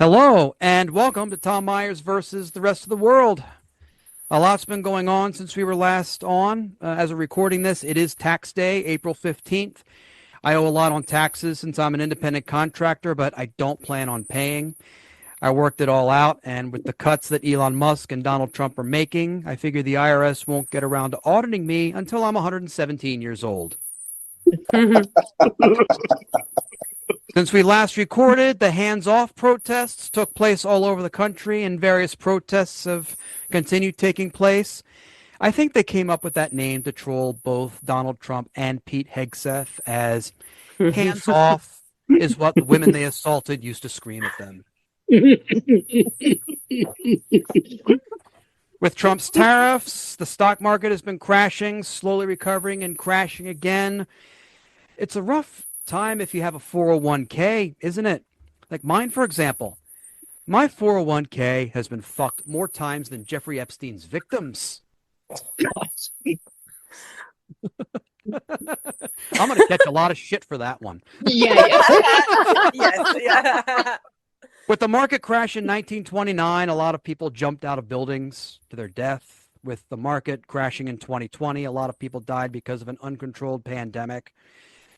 Hello, and welcome to Tom Myers versus the rest of the world. A lot's been going on since we were last on. As of recording this, it is tax day, April 15th. I owe a lot on taxes since I'm an independent contractor, but I don't plan on paying. I worked it all out, and with the cuts that Elon Musk and Donald Trump are making, I figure the IRS won't get around to auditing me until I'm 117 years old. Since we last recorded, the hands-off protests took place all over the country, and various protests have continued taking place. I think they came up with that name to troll both Donald Trump and Pete Hegseth, as hands-off is what the women they assaulted used to scream at them. With Trump's tariffs, the stock market has been crashing, slowly recovering and crashing again. It's a rough time if you have a 401k, isn't it? Like mine, for example. My 401k has been fucked more times than Jeffrey Epstein's victims. I'm going to catch a lot of shit for that one. Yes. With the market crash in 1929, a lot of people jumped out of buildings to their death. With the market crashing in 2020, a lot of people died because of an uncontrolled pandemic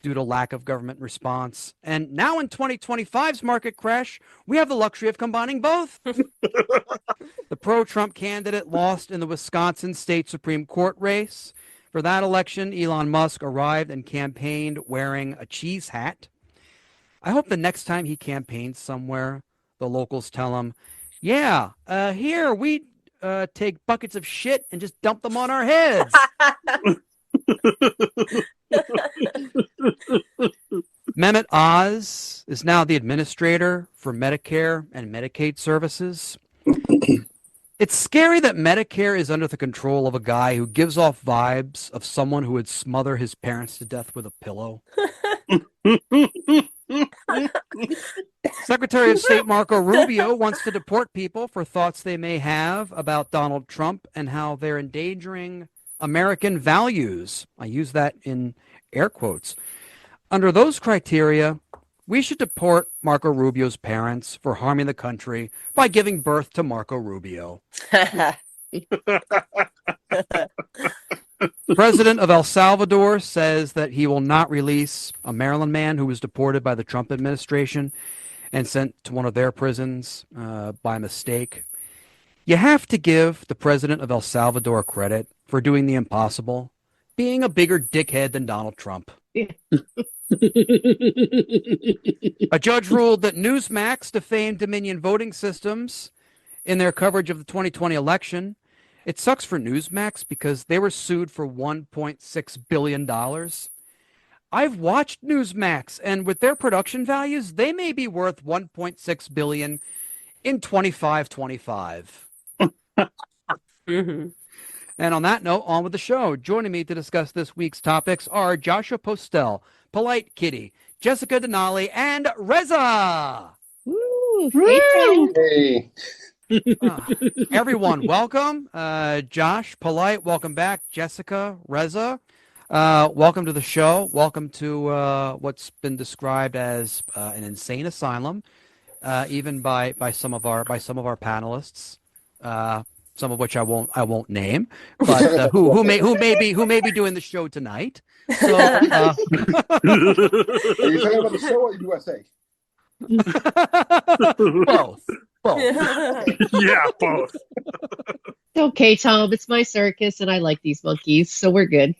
due to lack of government response. And now in 2025's market crash, we have the luxury of combining both. The pro-Trump candidate lost in the Wisconsin State Supreme Court race. For that election, Elon Musk arrived and campaigned wearing a cheese hat. I hope the next time he campaigns somewhere, the locals tell him, here, we take buckets of shit and just dump them on our heads. Mehmet Oz is now the administrator for Medicare and Medicaid services. It's scary that Medicare is under the control of a guy who gives off vibes of someone who would smother his parents to death with a pillow. Secretary of State Marco Rubio wants to deport people for thoughts they may have about Donald Trump and how they're endangering American values. I use that in air quotes. Under those criteria, we should deport Marco Rubio's parents for harming the country by giving birth to Marco Rubio. President of El Salvador says that he will not release a Maryland man who was deported by the Trump administration and sent to one of their prisons by mistake. You have to give the president of El Salvador credit for doing the impossible, being a bigger dickhead than Donald Trump. A judge ruled that Newsmax defamed Dominion voting systems in their coverage of the 2020 election. It sucks for Newsmax because they were sued for $1.6 billion. I've watched Newsmax, and with their production values, they may be worth $1.6 billion in 25. Mm-hmm. And on that note, on with the show. Joining me to discuss this week's topics are Joshua Postel, Polite Kitty, Jessica Denali, and Reza. Woo! Hey. Everyone, welcome. Josh, Polite, welcome back. Jessica, Reza, welcome to the show. Welcome to what's been described as an insane asylum, even by some of our panelists. Some of which I won't name, but who may be doing the show tonight. So, Are you talking about the show or USA? Both. Yeah, both. Okay, Tom, it's my circus, and I like these monkeys, so we're good.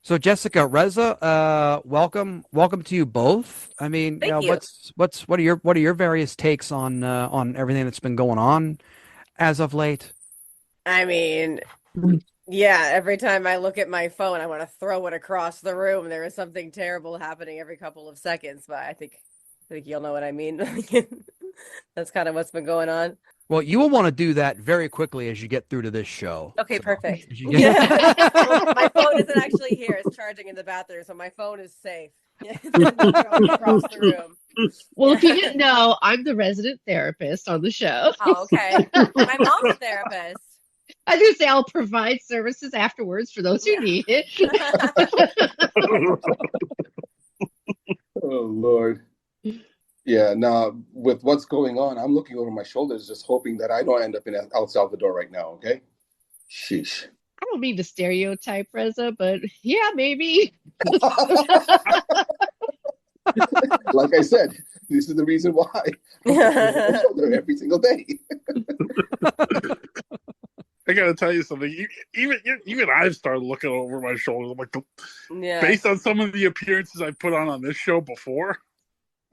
So Jessica, Reza, welcome to you both. I mean, Thank you. what are your various takes on everything that's been going on as of late? I mean, yeah, every time I look at my phone, I want to throw it across the room. There is something terrible happening every couple of seconds, but I think you'll know what I mean. That's kind of what's been going on. Well, you will want to do that very quickly as you get through to this show. Okay, perfect. As you get- Well, my phone isn't actually here. It's charging in the bathroom, so my phone is safe. Yeah, across the room. Well, if you didn't know, I'm the resident therapist on the show. Oh, okay. My mom's a therapist. I was going to say I'll provide services afterwards for those who need it. Oh Lord. Yeah, now with what's going on, I'm looking over my shoulders, just hoping that I don't end up in El Salvador right now. Okay. Sheesh. I don't mean to stereotype Reza, but yeah, maybe. Like I said, this is the reason why I'm looking over my shoulder every single day. I gotta tell you something. Even I've started looking over my shoulder. I'm like, Yeah. based on some of the appearances I put on this show before.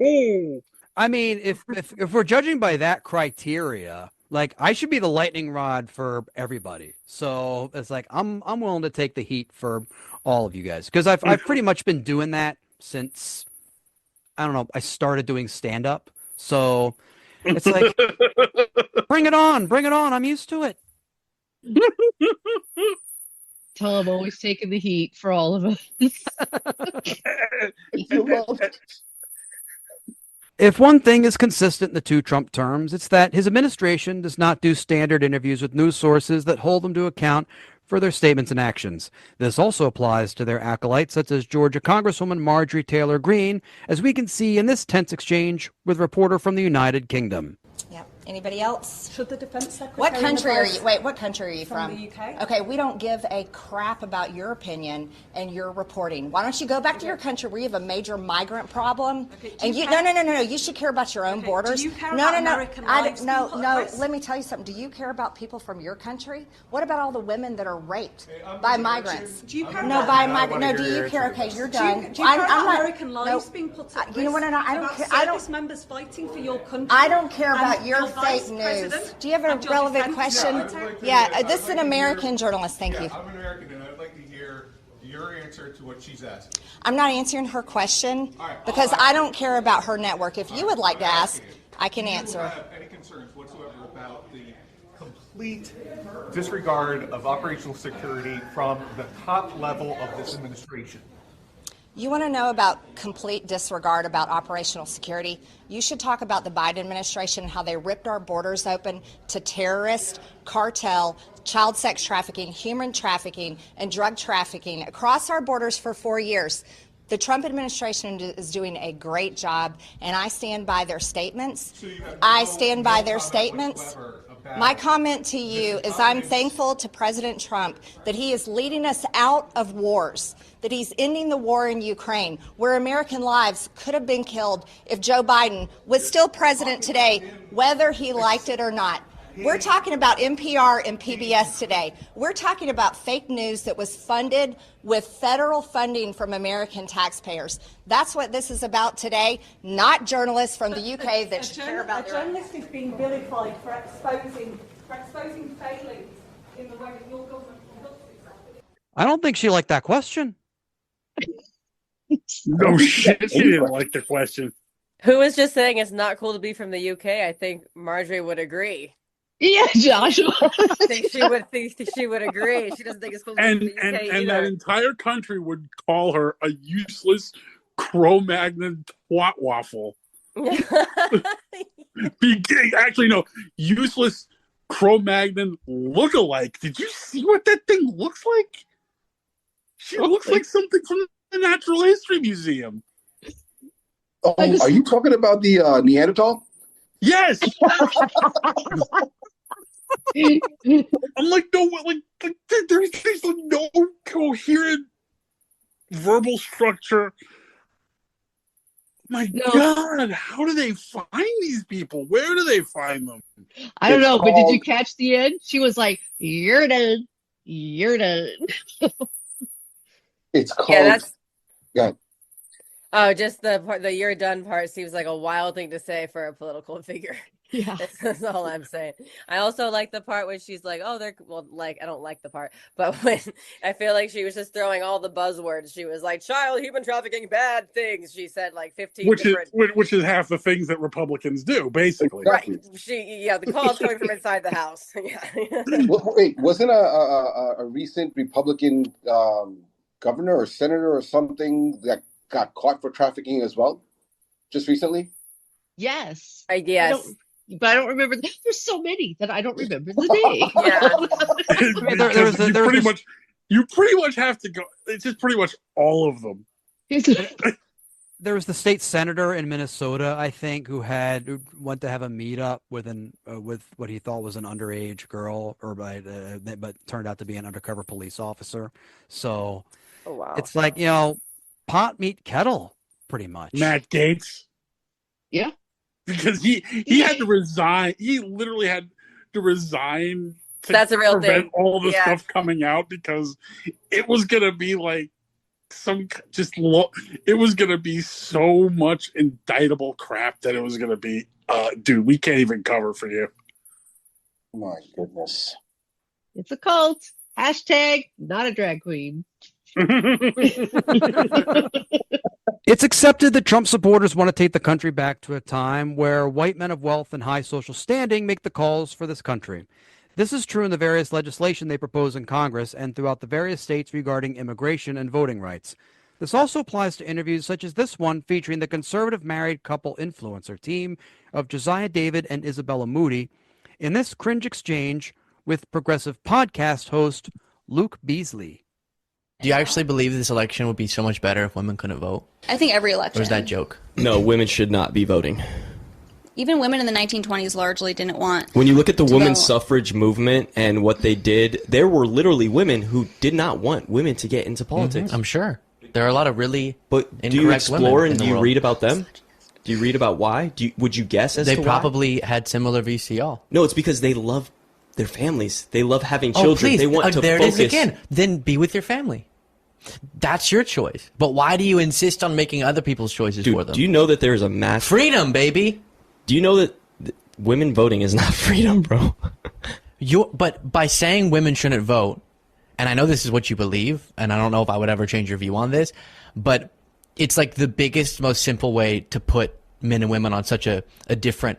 Oh, I mean, if we're judging by that criteria, like I should be the lightning rod for everybody. So it's like I'm willing to take the heat for all of you guys because I've pretty much been doing that since I don't know, I started doing stand up. So it's like bring it on, I'm used to it. Tom always taking the heat for all of us. If one thing is consistent in the two Trump terms, it's that his administration does not do standard interviews with news sources that hold them to account for their statements and actions. This also applies to their acolytes, such as Georgia Congresswoman Marjorie Taylor Greene, as we can see in this tense exchange with a reporter from the United Kingdom. Yep. Anybody else? Should the Defence Secretary... What country are you? Wait, what country are you from? The UK. Okay, we don't give a crap about your opinion and your reporting. Why don't you go back to your country where you have a major migrant problem? Okay, And you no. You should care about your own borders. Do you care no, about no, American lives being put at risk? Let me tell you something. Do you care about people from your country? What about all the women that are raped by migrants? Do you care No, about by migrants. No, do you care? Okay, you're done. Do you care about not- American lives no, being put at risk? You know what? I don't about care. I service don't. members fighting for your country. I don't care about and your vice fake news. president Do you have a and your relevant defense question? secretary? This is an American journalist. Thank you. I'm an American, and I'd like to hear your answer to what she's asking. I'm not answering her question All right, because I don't care about her network. If you would like to ask, I can Do you answer. have any concerns whatsoever about the complete disregard of operational security from the top level of this administration? You want to know about complete disregard about operational security? You should talk about the Biden administration and how they ripped our borders open to terrorist, cartel, child sex trafficking, human trafficking, and drug trafficking across our borders for 4 years. The Trump administration is doing a great job, and I stand by their statements. I stand by their statements. My comment to you is I'm thankful to President Trump that he is leading us out of wars, that he's ending the war in Ukraine, where American lives could have been killed if Joe Biden was still president today, whether he liked it or not. We're talking about NPR and PBS today. We're talking about fake news that was funded with federal funding from American taxpayers. That's what this is about today, not journalists from the UK that should care about a journalist is being vilified for exposing failings in the way that your government conducts itself. I don't think she liked that question. no shit. She didn't like the question. Who was just saying it's not cool to be from the UK? I think Marjorie would agree. Yeah, Joshua. I think she would agree. She doesn't think it's cool to be from the UK And that either. entire country would call her a useless Cro-Magnon twat waffle. Actually, no, useless Cro-Magnon look-alike. Did you see what that thing looks like? She looks like something from the Natural History Museum. Oh, are you talking about the Neanderthal? Yes. I'm like, no, there's no coherent verbal structure. My God, how do they find these people? Where do they find them? I don't It's know, but did you called- catch the end? She was like, "You're done. You're done." It's called. Yeah, that's. Go ahead. Oh, just the part, the "you're done" part seems like a wild thing to say for a political figure. Yeah. That's all I'm saying. I also like the part when she's like, "Oh, they're well." Like, I don't like the part, but when I feel like she was just throwing all the buzzwords. She was like, "Child human trafficking, bad things." She said like 15 Which different. is half the things that Republicans do, basically. Exactly. Right. The call's coming from inside the house. Yeah. Wait, wasn't a recent Republican governor or senator or something that got caught for trafficking as well, just recently? Yes. Yes. But I don't remember. There's so many that I don't remember the name. Yeah. You pretty much have to go. It's just pretty much all of them. there was the state senator in Minnesota, I think, who went to have a meetup with what he thought was an underage girl, but turned out to be an undercover police officer. So Oh wow. it's like, pot meet kettle, pretty much. Matt Gaetz. Yeah. Because he had to resign. He literally had to resign to That's a real prevent thing. all the Yeah. stuff coming out, because it was gonna be like it was gonna be so much indictable crap that it was gonna be, dude, we can't even cover for you. My goodness. It's a cult. Hashtag not a drag queen. It's accepted that Trump supporters want to take the country back to a time where white men of wealth and high social standing make the calls for this country. This is true in the various legislation they propose in Congress and throughout the various states regarding immigration and voting rights. This also applies to interviews such as this one featuring the conservative married couple influencer team of Josiah David and Isabella Moody in this cringe exchange with progressive podcast host Luke Beasley. Do you actually believe this election would be so much better if women couldn't vote? I think every election. Or is that a joke? No, women should not be voting. Even women in the 1920s largely didn't want. When you look at the women's vote. suffrage movement and what they did, there were literally women who did not want women to get into politics. I'm sure. There are a lot of really But do you incorrect explore women in and the do you world. read about them? Do you read about why? Would you guess as They to why? probably had similar VCR. No, it's because they love their families. They love having Oh, children. please. They want to there focus. it is again. Then be with your family. That's your choice. But why do you insist on making other people's choices for Dude, them? do you know that there's a mass Freedom, baby. Do you know that women voting is not freedom, bro? But by saying women shouldn't vote, and I know this is what you believe, and I don't know if I would ever change your view on this, but it's like the biggest, most simple way to put men and women on such a different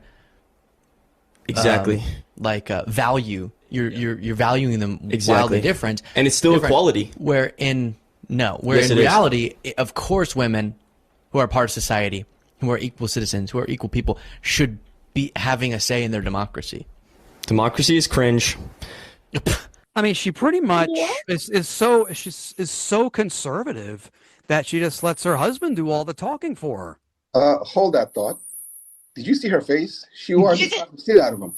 Exactly. Value. You're valuing them Exactly. wildly different. And it's still equality. Where in Yes, in it is. reality, of course, women who are part of society, who are equal citizens, who are equal people, should be having a say in their democracy. Democracy is cringe. I mean, she pretty much is so conservative that she just lets her husband do all the talking for her. Hold that thought. Did you see her face? She wanted to slap the shit out of him.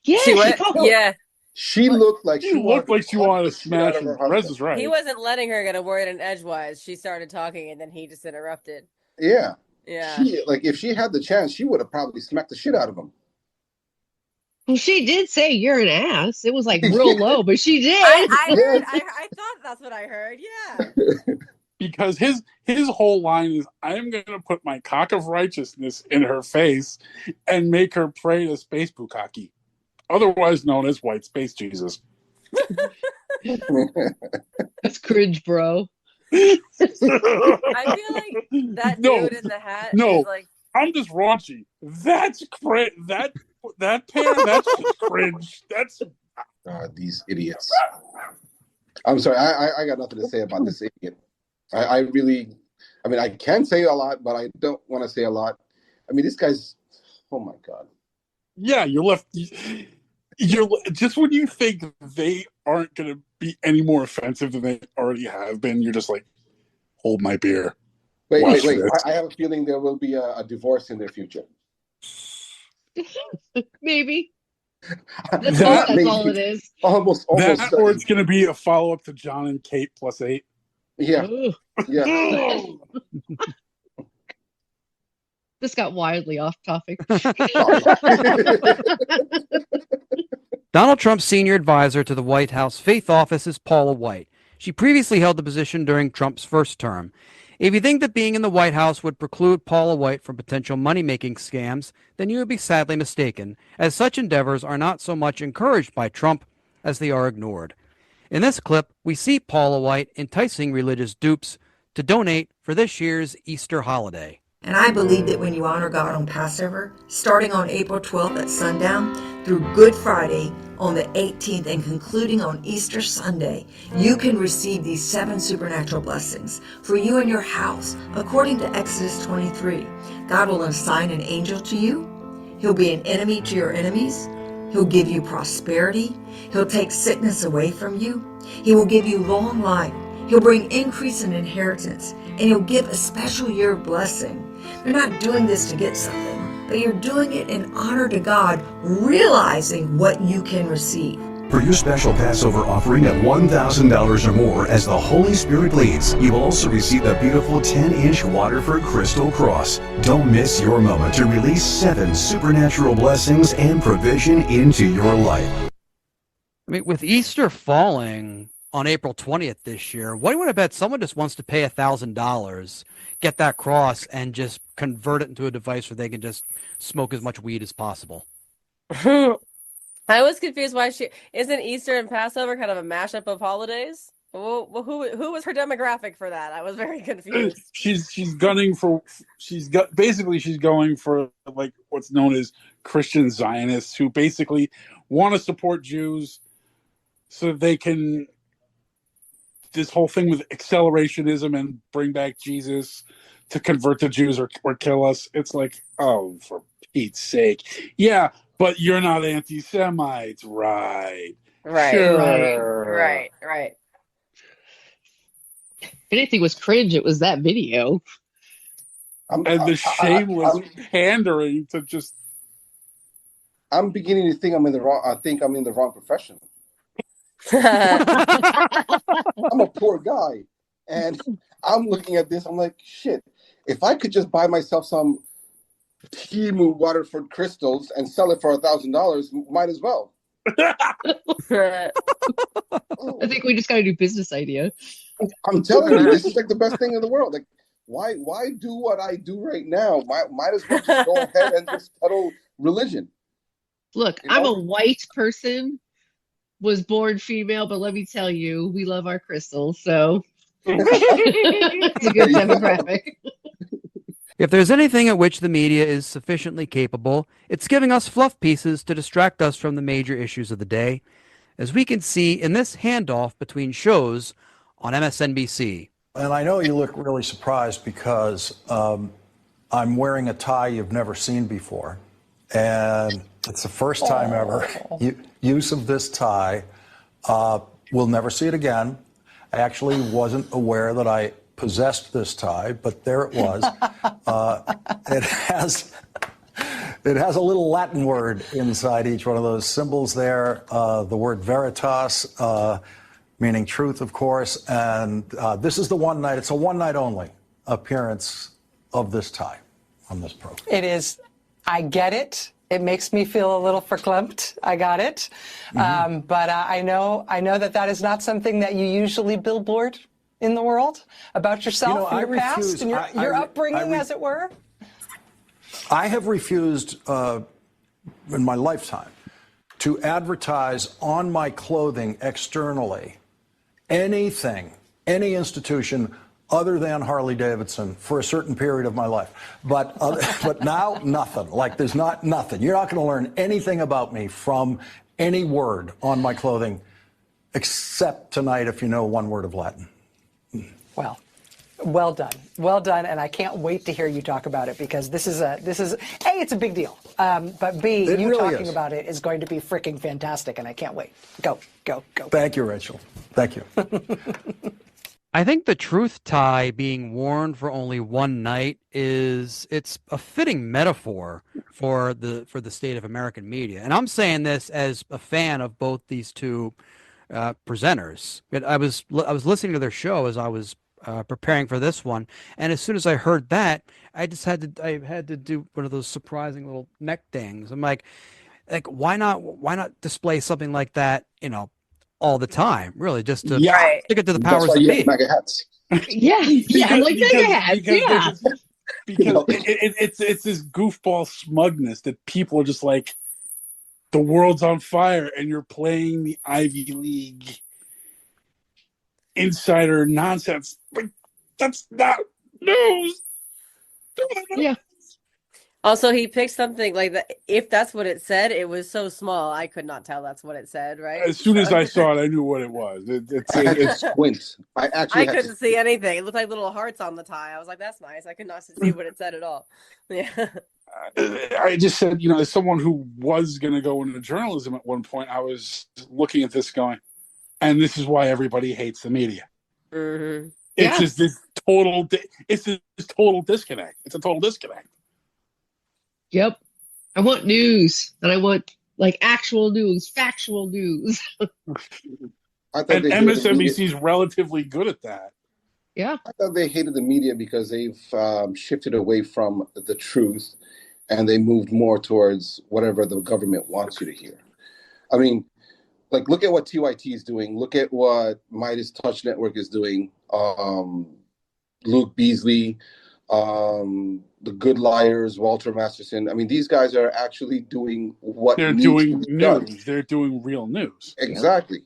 Yeah, She went, yeah. She looked like She looked like she wanted to smash him. Rez is right. He wasn't letting her get a word in edgewise. She started talking and then he just interrupted. Yeah. Yeah. If she had the chance, she would have probably smacked the shit out of him. Well, she did say you're an ass. It was like real low, but she did. I thought that's what I heard. Yeah. Because his whole line is, I'm going to put my cock of righteousness in her face and make her pray to Space Bukkake, otherwise known as White Space Jesus. That's cringe, bro. I feel like that dude in the hat is like... I'm just raunchy. That's cringe. That's just cringe. That's these idiots. I'm sorry. I got nothing to say about this idiot. I mean, I can say a lot, but I don't want to say a lot. I mean, this guy's, oh my God. Yeah, you're just when you think they aren't going to be any more offensive than they already have been, you're just like, hold my beer. Wait. this. I have a feeling there will be a divorce in their future. Maybe. That's all it is. Almost. That, or it's going to be a follow-up to John and Kate +8. Yeah. Yeah. This got wildly off topic. Donald Trump's senior advisor to the White House Faith Office is Paula White. She previously held the position during Trump's first term. If you think that being in the White House would preclude Paula White from potential money-making scams, then you would be sadly mistaken, as such endeavors are not so much encouraged by Trump as they are ignored. In this clip, we see Paula White enticing religious dupes to donate for this year's Easter holiday. And I believe that when you honor God on Passover, starting on April 12th at sundown through Good Friday on the 18th and concluding on Easter Sunday, you can receive these 7 supernatural blessings for you and your house. According to Exodus 23, God will assign an angel to you. He'll be an enemy to your enemies. He'll give you prosperity. He'll take sickness away from you. He will give you long life. He'll bring increase in inheritance, and he'll give a special year of blessing. You're not doing this to get something, but you're doing it in honor to God, realizing what you can receive. For your special Passover offering of $1,000 or more as the Holy Spirit leads, you will also receive the beautiful 10-inch Waterford Crystal Cross. Don't miss your moment to release 7 supernatural blessings and provision into your life. I mean, with Easter falling on April 20th this year, what do you want to bet someone just wants to pay $1,000, get that cross, and just convert it into a device where they can just smoke as much weed as possible? I was confused why isn't Easter and Passover kind of a mashup of holidays? Who was her demographic for that? I was very confused. She's going for like what's known as Christian Zionists, who basically want to support Jews so that they can this whole thing with accelerationism and bring back Jesus to convert the Jews or kill us. It's like, oh, for Pete's sake. Yeah, but you're not anti-Semites, right? Right. Sure. Right. If anything was cringe, it was that video. And the shameless pandering to just. I'm beginning to think I'm in the wrong. I think I'm in the wrong profession. I'm a poor guy, and I'm looking at this. I'm like, shit. If I could just buy myself some Timu Waterford crystals and sell it for $1,000, might as well. I think we just got a new business idea. I'm telling you, this is like the best thing in the world. Like, why do what I do right now? Might as well just go ahead and just peddle religion. Look, you know? I'm a white person, was born female, but let me tell you, we love our crystals, so it's a good demographic. If there's anything at which the media is sufficiently capable, it's giving us fluff pieces to distract us from the major issues of the day, as we can see in this handoff between shows on MSNBC. And I know you look really surprised because I'm wearing a tie you've never seen before. And it's the first time ever use of this tie. We'll never see it again. I actually wasn't aware that I possessed this tie, but there it was. It has a little Latin word inside each one of those symbols there. The word veritas, meaning truth, of course. And this is the one night, it's a one night only appearance of this tie on this program. It is. I get it. It makes me feel a little verklempt. I got it. Mm-hmm. But I know that is not something that you usually billboard in the world about yourself and your past and your upbringing, as it were. I have refused in my lifetime to advertise on my clothing externally anything, any institution other than Harley-Davidson for a certain period of my life. But now, nothing. Like, there's nothing. You're not going to learn anything about me from any word on my clothing, except tonight if you know one word of Latin. Well done, and I can't wait to hear you talk about it, because this is A, it's a big deal, but B, you really talking about it is going to be freaking fantastic, and I can't wait. Go. Thank you, Rachel. Thank you. I think the truth tie being worn for only one night it's a fitting metaphor for the state of American media, and I'm saying this as a fan of both these two presenters. I was listening to their show as I was preparing for this one, and as soon as I heard that, I had to do one of those surprising little neck things. I'm like why not display something like that, all the time, really, just to stick it to the powers that be. MAGA hats. Yeah, like MAGA hats. Because it's this goofball smugness that people are just like, the world's on fire, and you're playing the Ivy League insider nonsense. But that's not news. Yeah. Also, he picked something like that. If that's what it said, it was so small I could not tell that's what it said. Right. As soon as I saw it, I knew what it was. It's squint. I couldn't see anything. It looked like little hearts on the tie. I was like, "That's nice." I could not see what it said at all. Yeah. I just said, as someone who was going to go into journalism at one point, I was looking at this going, and this is why everybody hates the media. Mm-hmm. It's just this total. It's this total disconnect. It's a total disconnect. Yep. I want news, and I want like actual news, factual news. And MSNBC is relatively good at that. Yeah. I thought they hated the media because they've shifted away from the truth, and they moved more towards whatever the government wants you to hear. I mean, like, look at what TYT is doing. Look at what Midas Touch Network is doing. Luke Beasley, the Good Liars, Walter Masterson. I mean, these guys are actually doing what they're needs doing to be news. done. They're doing real news. Exactly.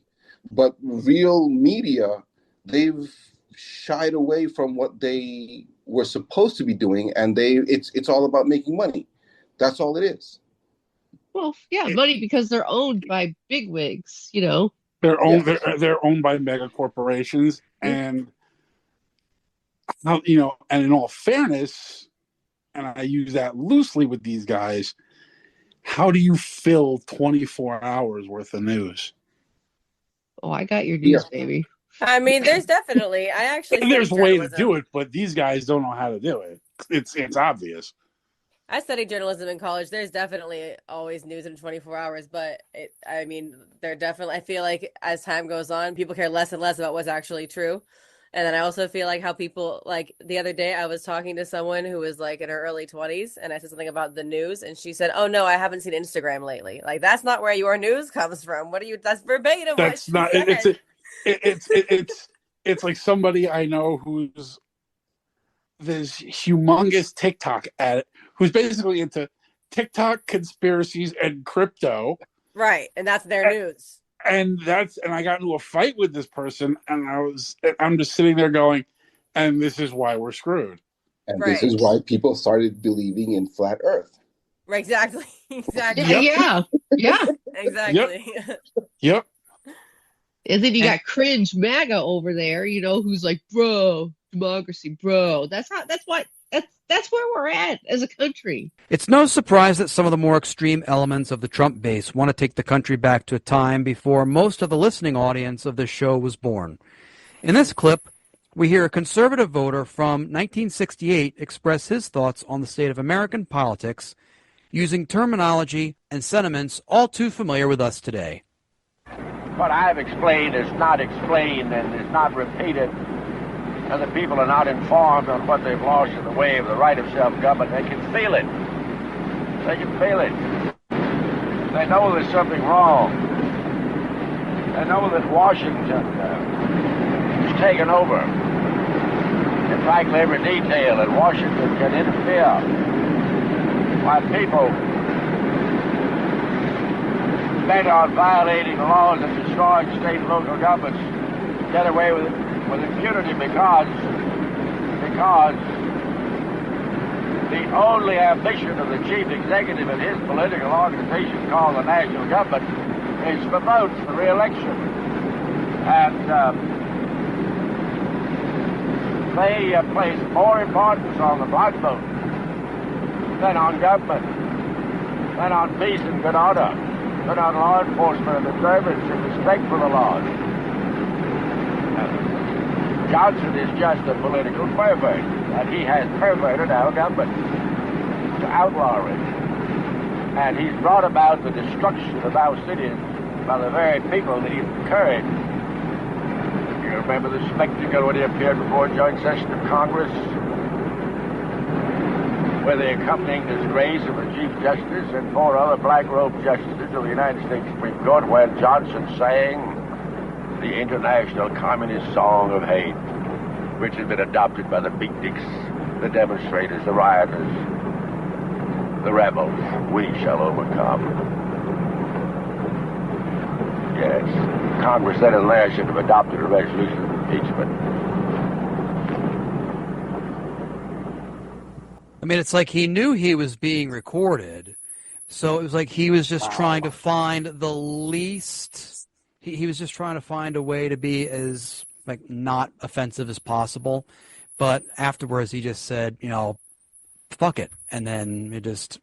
But real media, they've shied away from what they were supposed to be doing, and it's all about making money. That's all it is. Well, yeah, money because they're owned by bigwigs, you know. They're owned. They're owned by mega corporations, and you know. And in all fairness, and I use that loosely with these guys, how do you fill 24 hours worth of news? Oh, I got your news, baby. I mean, there's definitely. I actually. There's a way to do it, but these guys don't know how to do it. It's obvious. I studied journalism in college. There's definitely always news in 24 hours, but I mean, they're definitely, I feel like as time goes on, people care less and less about what's actually true. And then I also feel like how people, like the other day, I was talking to someone who was like in her early 20s, and I said something about the news, and she said, "Oh no, I haven't seen Instagram lately." Like, that's not where your news comes from. What are you? That's verbatim. That's not. It's like somebody I know who's this humongous TikTok addict who's basically into TikTok conspiracies and crypto. Right, and that's their news. And I got into a fight with this person, and I'm just sitting there going, and this is why we're screwed. And this is why people started believing in flat Earth. Right, exactly. Yeah. Exactly. Yep. And then you got cringe MAGA over there, you know, who's like, bro, democracy, bro. That's where we're at as a country. It's no surprise that some of the more extreme elements of the Trump base want to take the country back to a time before most of the listening audience of this show was born. In this clip, we hear a conservative voter from 1968 express his thoughts on the state of American politics using terminology and sentiments all too familiar with us today. What I've explained is not explained and is not repeated, and the people are not informed on what they've lost in the way of the right of self-government. They can feel it. They can feel it. They know there's something wrong. They know that Washington is taken over. In fact, every detail in Washington can interfere. While people bent on violating the laws and destroying state and local governments get away with impunity because the only ambition of the chief executive of his political organization called the national government is for votes for re-election. And they place more importance on the black vote than on government, than on peace and good order, than on law enforcement and observance and respect for the laws. Johnson is just a political pervert, and he has perverted our government to outlaw it. And he's brought about the destruction of our cities by the very people that he encouraged. You remember the spectacle when he appeared before a joint session of Congress with the accompanying disgrace of the Chief Justice and 4 other black-robed justices of the United States Supreme Court, where Johnson sang the international communist song of hate, which had been adopted by the beatniks, the demonstrators, the rioters, the rebels. We shall overcome. Yes, Congress then and there should have adopted a resolution of impeachment. I mean, it's like he knew he was being recorded, so it was like he was just trying to find the least. He was just trying to find a way to be as like not offensive as possible, but afterwards he just said, you know, fuck it, and then it just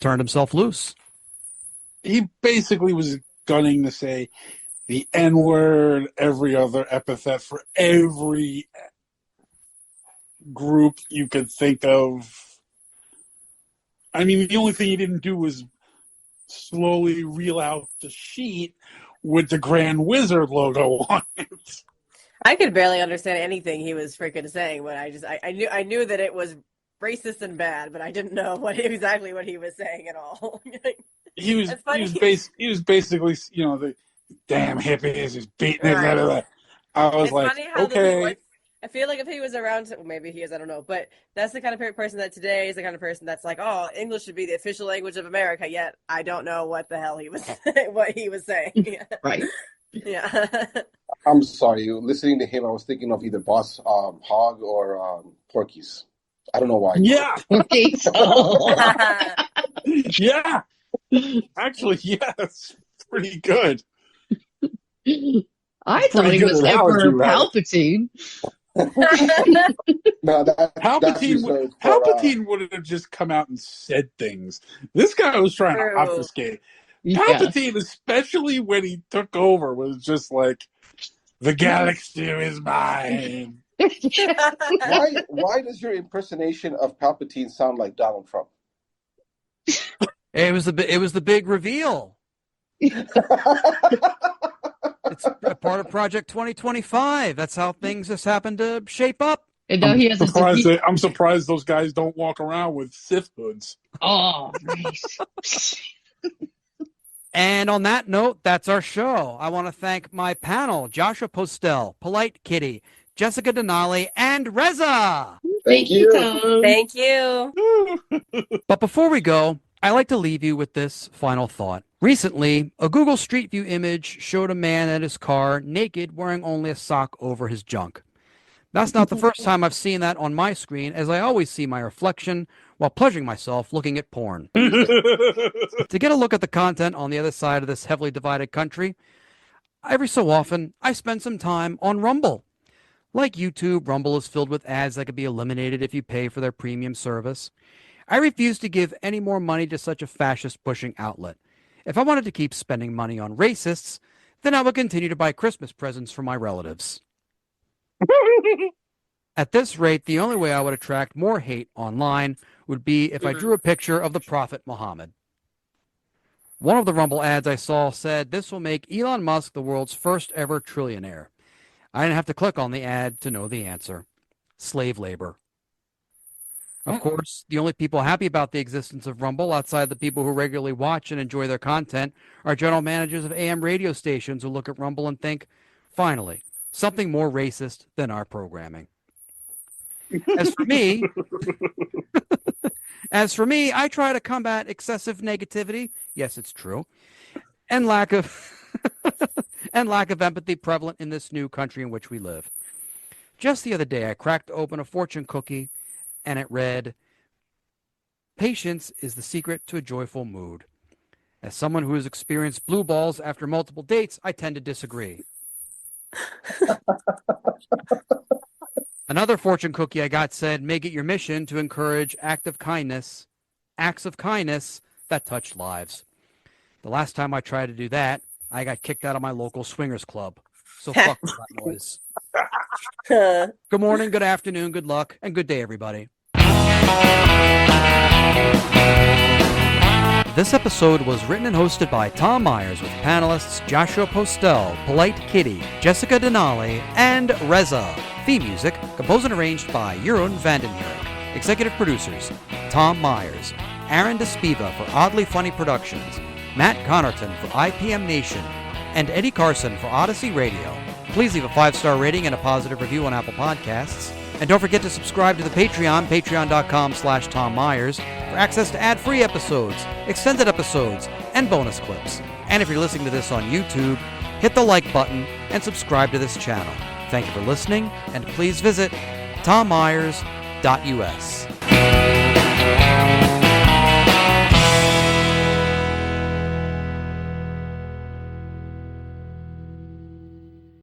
turned himself loose. He basically was gunning to say, the N-word, every other epithet for every group you could think of. I mean, the only thing he didn't do was slowly reel out the sheet with the Grand Wizard logo on it. I could barely understand anything he was freaking saying, but I knew that it was racist and bad, but I didn't know exactly what he was saying at all. He was basically, you know, the damn hippies, he's beating it. Blah, blah, blah. I was it's like, funny how okay. I feel like if he was around, well, maybe he is, I don't know, but that's the kind of person that today is the kind of person that's like, oh, English should be the official language of America, yet I don't know what the hell he was saying. Right. Yeah. I'm sorry. Listening to him, I was thinking of either Boss Hog or Porky's. I don't know why. Yeah. Porky's. Oh. Yeah. Actually, yes. Pretty good. I thought he was Emperor Palpatine. No, Palpatine would have just come out and said things. This guy was trying to obfuscate. Palpatine, especially when he took over, was just like, the galaxy is mine. Why does your impersonation of Palpatine sound like Donald Trump? It was the big reveal. It's a part of Project 2025. That's how things just happen to shape up. And now I'm surprised those guys don't walk around with Sith hoods. Oh, nice. And on that note, that's our show. I want to thank my panel, Joshua Postel, Polite Kitty, Jessica Denali, and Reza. Thank you. Thank you. But before we go, I like to leave you with this final thought. Recently, a Google Street View image showed a man at his car naked wearing only a sock over his junk. That's not the first time I've seen that on my screen, as I always see my reflection while pleasuring myself looking at porn. To get a look at the content on the other side of this heavily divided country, every so often, I spend some time on Rumble. Like YouTube, Rumble is filled with ads that could be eliminated if you pay for their premium service. I refuse to give any more money to such a fascist-pushing outlet. If I wanted to keep spending money on racists, then I would continue to buy Christmas presents for my relatives. At this rate, the only way I would attract more hate online would be if I drew a picture of the Prophet Muhammad. One of the Rumble ads I saw said, "This will make Elon Musk the world's first ever trillionaire." I didn't have to click on the ad to know the answer. Slave labor. Of course, the only people happy about the existence of Rumble, outside the people who regularly watch and enjoy their content, are general managers of AM radio stations who look at Rumble and think, finally, something more racist than our programming. As for me, I try to combat excessive negativity. Yes, it's true. And lack of empathy prevalent in this new country in which we live. Just the other day, I cracked open a fortune cookie and it read, "Patience is the secret to a joyful mood." As someone who has experienced blue balls after multiple dates, I tend to disagree. Another fortune cookie I got said, "Make it your mission to encourage acts of kindness that touch lives." The last time I tried to do that, I got kicked out of my local swingers club. So fuck that noise. Good morning, good afternoon, good luck, and good day, everybody. This episode was written and hosted by Tom Myers with panelists Joshua Postel, Polite Kitty, Jessica Denali, and Reza. Theme music composed and arranged by Jeroen van den Hurck. Executive producers Tom Myers, Aaron Duspiva for Oddly Funny Productions, Matt Connarton for ipmNation, and Eddie Carson for Odyssey Radio. Please leave a 5-star rating and a positive review on Apple Podcasts. And don't forget to subscribe to the Patreon, patreon.com/Tom Myers, for access to ad-free episodes, extended episodes, and bonus clips. And if you're listening to this on YouTube, hit the like button and subscribe to this channel. Thank you for listening, and please visit tommyers.us.